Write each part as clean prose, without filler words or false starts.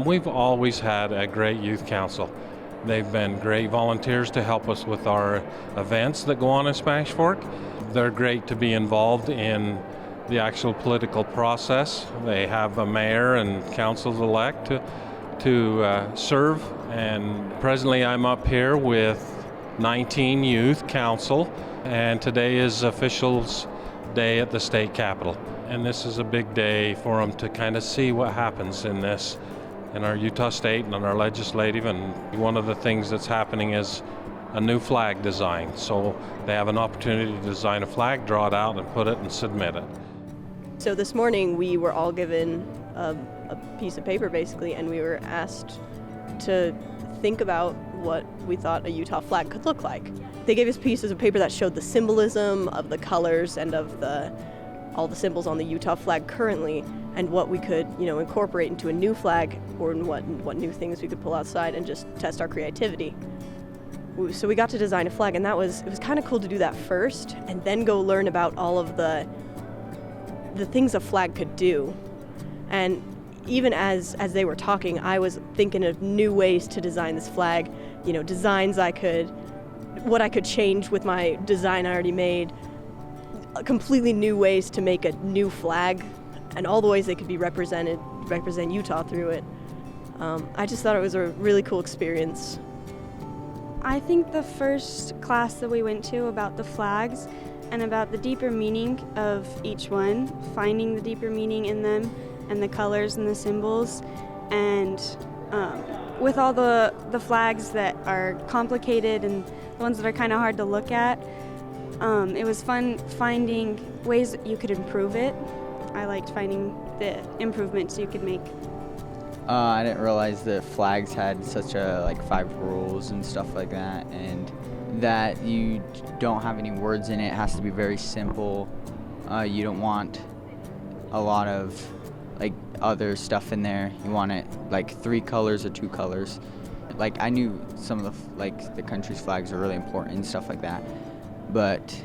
We've always had a great youth council. They've been great volunteers to help us with our events that go on in Spanish Fork. They're great to be involved in the actual political process. They have a mayor and councils-elect to serve, and presently I'm up here with 19 youth council, and today is officials day at the state capitol. And this is a big day for them to kind of see what happens in this, in our Utah state and in our legislative. And one of the things that's happening is a new flag design. So they have an opportunity to design a flag, draw it out, and put it and submit it. So this morning we were all given a piece of paper basically, and we were asked to think about what we thought a Utah flag could look like. They gave us pieces of paper that showed the symbolism of the colors and of all the symbols on the Utah flag currently, and what we could, incorporate into a new flag, or what new things we could pull outside and just test our creativity. So we got to design a flag, and it was kind of cool to do that first, and then go learn about all of the things a flag could do. And even as they were talking, I was thinking of new ways to design this flag, designs what I could change with my design I already made, completely new ways to make a new flag, and all the ways they could be represent Utah through it. I just thought it was a really cool experience. I think the first class that we went to about the flags and about the deeper meaning of each one, finding the deeper meaning in them and the colors and the symbols, and with all the flags that are complicated and the ones that are kind of hard to look at, it was fun finding ways that you could improve it. I liked finding the improvements you could make. I didn't realize that flags had such 5 rules and stuff like that, and that you don't have any words in it. It has to be very simple. You don't want a lot of other stuff in there. You want it 3 colors or 2 colors. I knew some of the country's flags are really important and stuff like that, but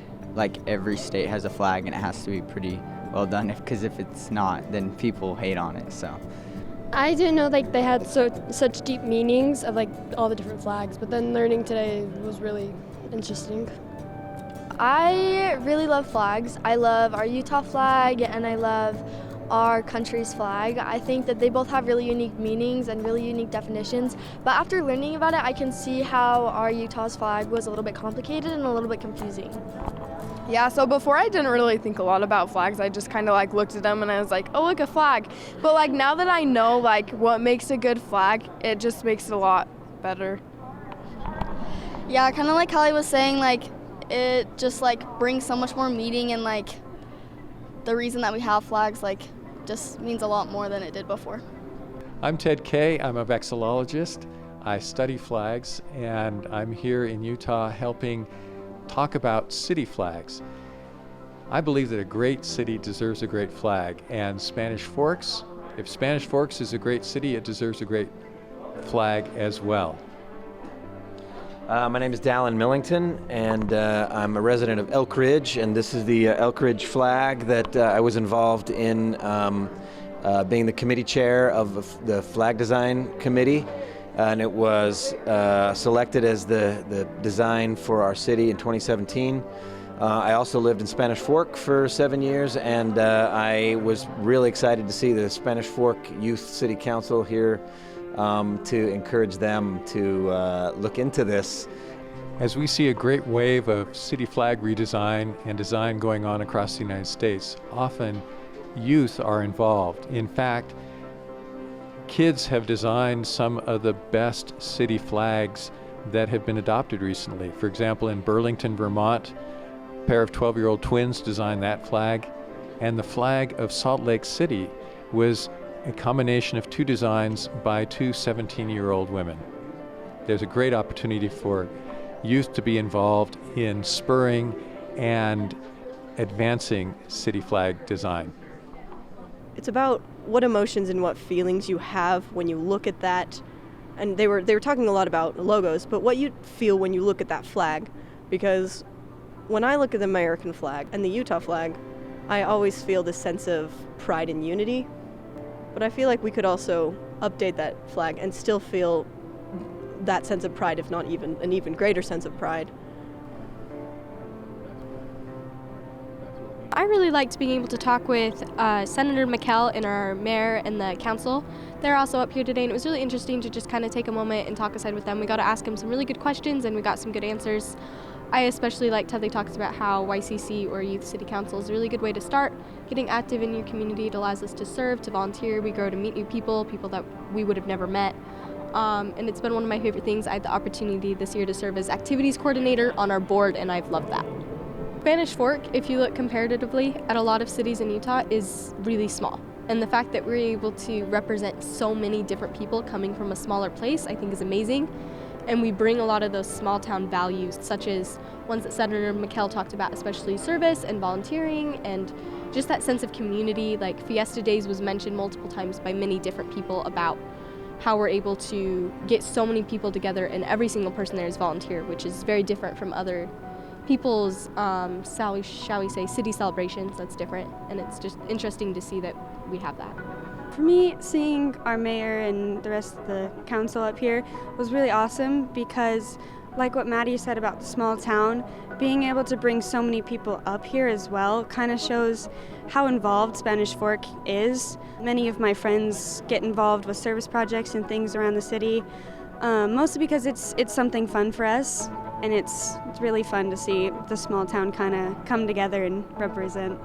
every state has a flag and it has to be pretty well done, because if it's not, then people hate on it. So I didn't know they had such deep meanings of all the different flags, but then learning today was really interesting. I really love flags. I love our Utah flag and I love our country's flag. I think that they both have really unique meanings and really unique definitions, but after learning about it, I can see how our Utah's flag was a little bit complicated and a little bit confusing. Yeah, so before I didn't really think a lot about flags. I just kind of looked at them and I was like, oh, look, a flag. But now that I know what makes a good flag, it just makes it a lot better. Yeah, kind of like Callie was saying, it just brings so much more meaning, and the reason that we have flags just means a lot more than it did before. I'm Ted Kay. I'm a vexillologist. I study flags, and I'm here in Utah helping talk about city flags. I believe that a great city deserves a great flag, and Spanish Forks, if Spanish Forks is a great city, it deserves a great flag as well. My name is Dallin Millington, and I'm a resident of Elk Ridge, and this is the Elk Ridge flag that I was involved in being the committee chair of the flag design committee, and it was selected as the design for our city in 2017. I also lived in Spanish Fork for 7 years, and I was really excited to see the Spanish Fork Youth City Council here to encourage them to look into this. As we see a great wave of city flag redesign and design going on across the United States, often youth are involved. In fact, kids have designed some of the best city flags that have been adopted recently. For example, in Burlington, Vermont, a pair of 12-year-old twins designed that flag, and the flag of Salt Lake City was a combination of 2 designs by 2 17-year-old women. There's a great opportunity for youth to be involved in spurring and advancing city flag design. It's about what emotions and what feelings you have when you look at that. And they were talking a lot about logos, but what you feel when you look at that flag. Because when I look at the American flag and the Utah flag, I always feel this sense of pride and unity. But I feel like we could also update that flag and still feel that sense of pride, if not even an even greater sense of pride. I really liked being able to talk with Senator McKell and our mayor and the council. They're also up here today, and it was really interesting to just kind of take a moment and talk aside with them. We got to ask them some really good questions, and we got some good answers. I especially liked how they talked about how YCC, or Youth City Council, is a really good way to start getting active in your community. It allows us to serve, to volunteer. We grow to meet new people that we would have never met. And it's been one of my favorite things. I had the opportunity this year to serve as activities coordinator on our board, and I've loved that. Spanish Fork, if you look comparatively at a lot of cities in Utah, is really small. And the fact that we're able to represent so many different people coming from a smaller place, I think is amazing. And we bring a lot of those small town values, such as ones that Senator McKell talked about, especially service and volunteering and just that sense of community. Like Fiesta Days was mentioned multiple times by many different people about how we're able to get so many people together and every single person there is volunteer, which is very different from other people's, shall we say, city celebrations. That's different, and it's just interesting to see that we have that. For me, seeing our mayor and the rest of the council up here was really awesome because, like what Maddie said about the small town, being able to bring so many people up here as well kind of shows how involved Spanish Fork is. Many of my friends get involved with service projects and things around the city, mostly because it's something fun for us. And it's really fun to see the small town kind of come together and represent.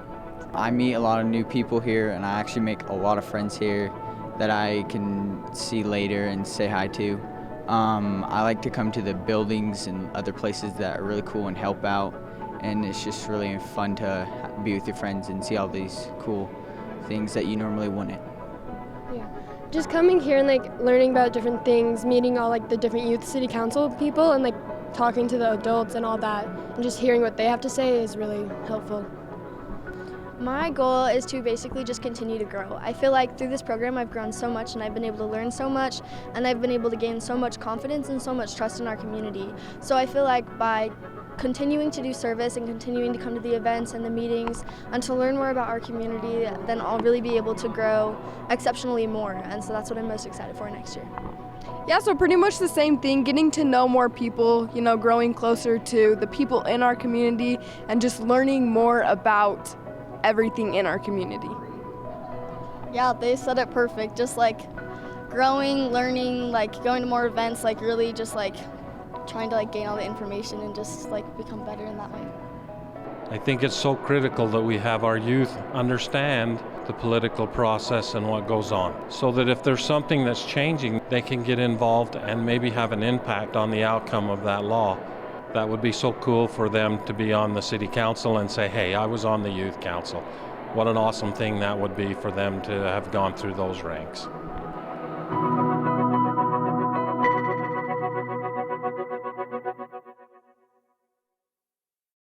I meet a lot of new people here, and I actually make a lot of friends here that I can see later and say hi to. I like to come to the buildings and other places that are really cool and help out, and it's just really fun to be with your friends and see all these cool things that you normally wouldn't. Yeah. Just coming here and learning about different things, meeting all the different youth city council people and talking to the adults and all that, and just hearing what they have to say is really helpful. My goal is to basically just continue to grow. I feel like through this program I've grown so much and I've been able to learn so much and I've been able to gain so much confidence and so much trust in our community. So I feel like by continuing to do service and continuing to come to the events and the meetings and to learn more about our community, then I'll really be able to grow exceptionally more, and so that's what I'm most excited for next year. Yeah, so pretty much the same thing, getting to know more people, growing closer to the people in our community and just learning more about everything in our community. Yeah, they said it perfect. Just growing, learning, going to more events, really just trying to gain all the information and just become better in that way. I think it's so critical that we have our youth understand the political process and what goes on, so that if there's something that's changing, they can get involved and maybe have an impact on the outcome of that law. That would be so cool for them to be on the city council and say, hey, I was on the youth council. What an awesome thing that would be for them to have gone through those ranks.